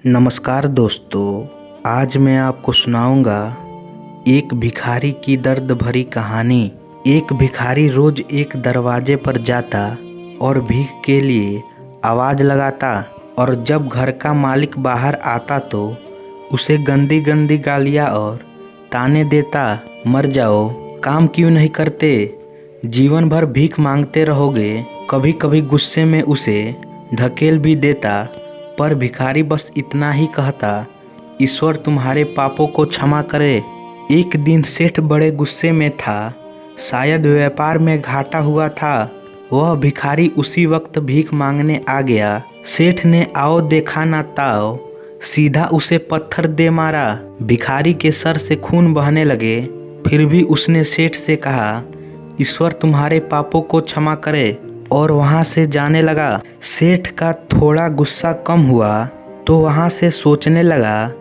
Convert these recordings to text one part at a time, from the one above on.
नमस्कार दोस्तों, आज मैं आपको सुनाऊंगा एक भिखारी की दर्द भरी कहानी। एक भिखारी रोज एक दरवाजे पर जाता और भीख के लिए आवाज़ लगाता और जब घर का मालिक बाहर आता तो उसे गंदी गंदी गालियाँ और ताने देता। मर जाओ, काम क्यों नहीं करते, जीवन भर भीख मांगते रहोगे। कभी कभी गुस्से में उसे ढकेल भी देता, पर भिखारी बस इतना ही कहता, ईश्वर तुम्हारे पापों को क्षमा करे। एक दिन सेठ बड़े गुस्से में था, शायद व्यापार में घाटा हुआ था। वह भिखारी उसी वक्त भीख मांगने आ गया। सेठ ने आओ देखा ना ताओ, सीधा उसे पत्थर दे मारा। भिखारी के सर से खून बहने लगे, फिर भी उसने सेठ से कहा, ईश्वर तुम्हारे पापों को क्षमा करे, और वहाँ से जाने लगा। सेठ का थोड़ा गुस्सा कम हुआ तो वहाँ से सोचने लगा,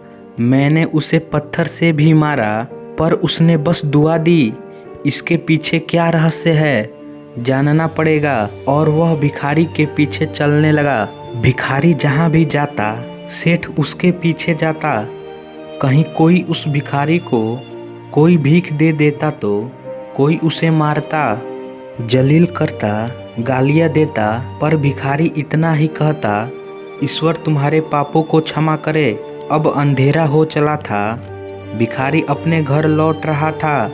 मैंने उसे पत्थर से भी मारा पर उसने बस दुआ दी। इसके पीछे क्या रहस्य है, जानना पड़ेगा। और वह भिखारी के पीछे चलने लगा। भिखारी जहाँ भी जाता सेठ उसके पीछे जाता। कहीं कोई उस भिखारी को कोई भीख दे देता तो कोई उसे मारता, जलील करता, गालियाँ देता, पर भिखारी इतना ही कहता, ईश्वर तुम्हारे पापों को क्षमा करे। अब अंधेरा हो चला था। भिखारी अपने घर लौट रहा था।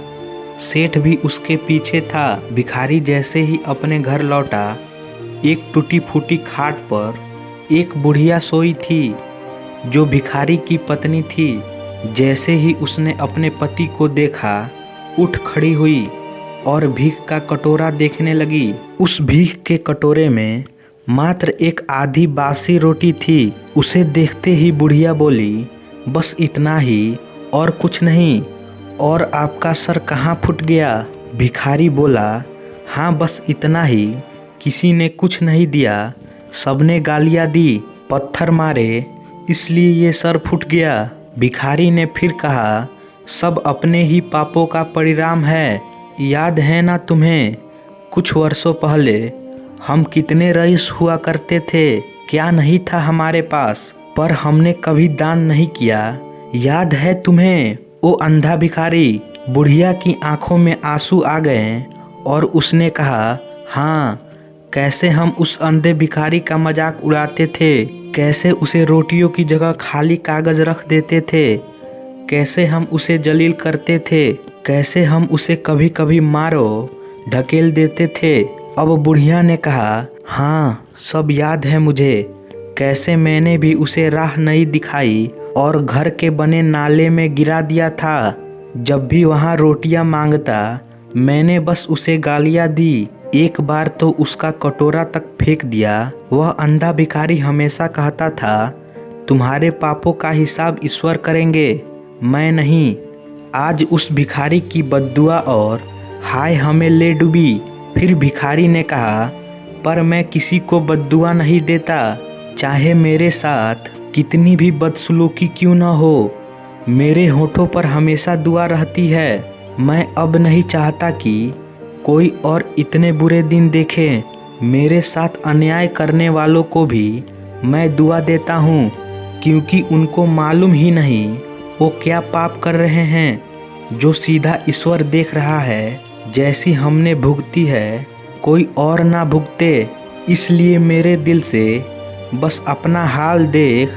सेठ भी उसके पीछे था। भिखारी जैसे ही अपने घर लौटा, एक टूटी फूटी खाट पर एक बुढ़िया सोई थी जो भिखारी की पत्नी थी। जैसे ही उसने अपने पति को देखा, उठ खड़ी हुई और भीख का कटोरा देखने लगी। उस भीख के कटोरे में मात्र एक आधी बासी रोटी थी। उसे देखते ही बुढ़िया बोली, बस इतना ही और कुछ नहीं, और आपका सर कहाँ फूट गया। भिखारी बोला, हाँ बस इतना ही, किसी ने कुछ नहीं दिया, सबने गालियाँ दी, पत्थर मारे, इसलिए ये सर फूट गया। भिखारी ने फिर कहा, सब अपने ही पापों का परिणाम है। याद है ना तुम्हें, कुछ वर्षों पहले हम कितने रईस हुआ करते थे, क्या नहीं था हमारे पास, पर हमने कभी दान नहीं किया। याद है तुम्हें। वो अंधा भिखारी। बुढ़िया की आंखों में आंसू आ गए और उसने कहा, हाँ, कैसे हम उस अंधे भिखारी का मजाक उड़ाते थे, कैसे उसे रोटियों की जगह खाली कागज रख देते थे, कैसे हम उसे जलील करते थे, कैसे हम उसे कभी कभी मारो ढकेल देते थे। अब बुढ़िया ने कहा, हाँ सब याद है मुझे, कैसे मैंने भी उसे राह नहीं दिखाई और घर के बने नाले में गिरा दिया था। जब भी वहाँ रोटियाँ मांगता मैंने बस उसे गालियाँ दी, एक बार तो उसका कटोरा तक फेंक दिया। वह अंधा भिखारी हमेशा कहता था, तुम्हारे पापों का हिसाब ईश्वर करेंगे, मैं नहीं। आज उस भिखारी की बद्दुआ और हाय हमें ले डूबी। फिर भिखारी ने कहा, पर मैं किसी को बद्दुआ नहीं देता, चाहे मेरे साथ कितनी भी बदसलूकी क्यों न हो, मेरे होठों पर हमेशा दुआ रहती है। मैं अब नहीं चाहता कि कोई और इतने बुरे दिन देखे। मेरे साथ अन्याय करने वालों को भी मैं दुआ देता हूँ, क्योंकि उनको मालूम ही नहीं वो क्या पाप कर रहे हैं, जो सीधा ईश्वर देख रहा है। जैसी हमने भुगती है कोई और ना भुगते, इसलिए मेरे दिल से बस अपना हाल देख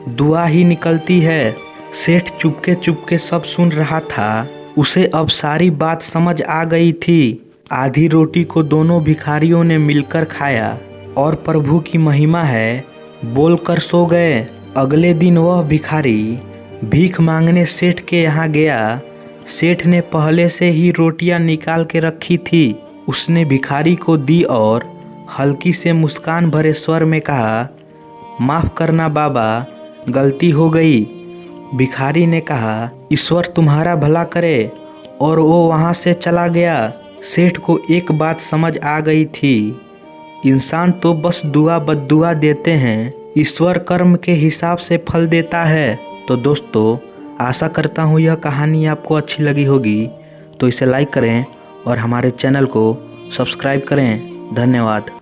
दुआ ही निकलती है। सेठ चुपके सब सुन रहा था। उसे अब सारी बात समझ आ गई थी। आधी रोटी को दोनों भिखारियों ने मिलकर खाया और प्रभु की महिमा है बोलकर सो गए। अगले दिन वह भिखारी भीख मांगने सेठ के यहाँ गया। सेठ ने पहले से ही रोटियां निकाल के रखी थी। उसने भिखारी को दी और हल्की से मुस्कान भरे स्वर में कहा, माफ़ करना बाबा, गलती हो गई। भिखारी ने कहा, ईश्वर तुम्हारा भला करे, और वो वहाँ से चला गया। सेठ को एक बात समझ आ गई थी, इंसान तो बस दुआ बद्दुआ देते हैं, ईश्वर कर्म के हिसाब से फल देता है। तो दोस्तों, आशा करता हूँ यह कहानी आपको अच्छी लगी होगी, तो इसे लाइक करें और हमारे चैनल को सब्सक्राइब करें। धन्यवाद।